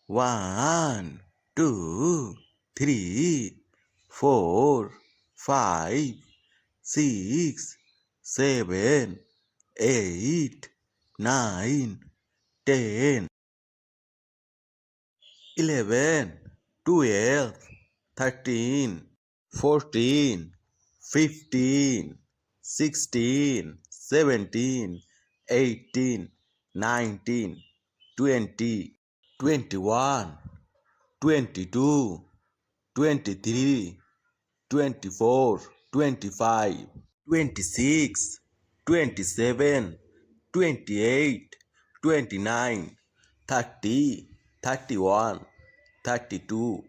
One, two, three, four, five, six, seven, eight, nine, 10, 11, 12, 13, 14, 15, 16, 17, 18, 19, 20, 21, 22, 23, 24, 25, 26, 27, 28, 29, 30, 31, 32,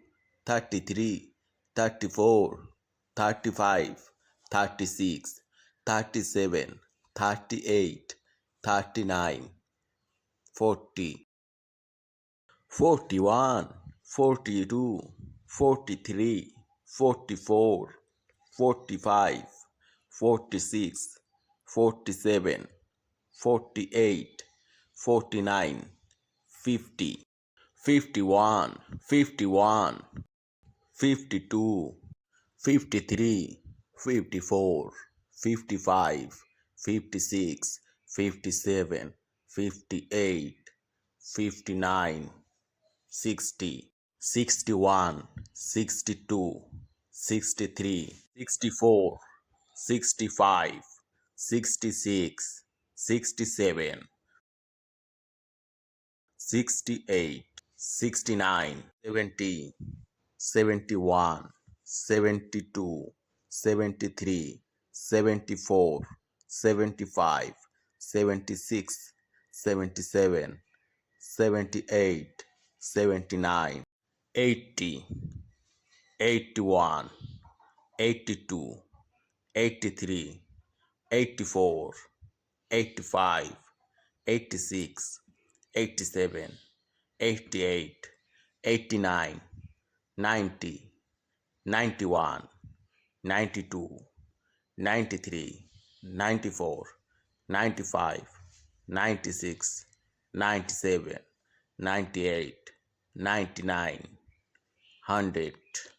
33, 34, 35, 36, 37, 38, 39, 40, 41, 42, 43, 44, 45, 46, 47, 48, 49, 50, 51, 51, 52, 53, 54, 55, 56, 57, 58, 59, 60, 61, 62, 63, 64, 65, 66, 67, 68, 69, 70, 71, 72, 73, 74, 75, 76, 77, 78, 79, 80, 81, 82, 83, 84, 85, 86, 87, 88, 89, 90, 91, 92, 93, 94, 95, 96, 97, 98, 99, 100.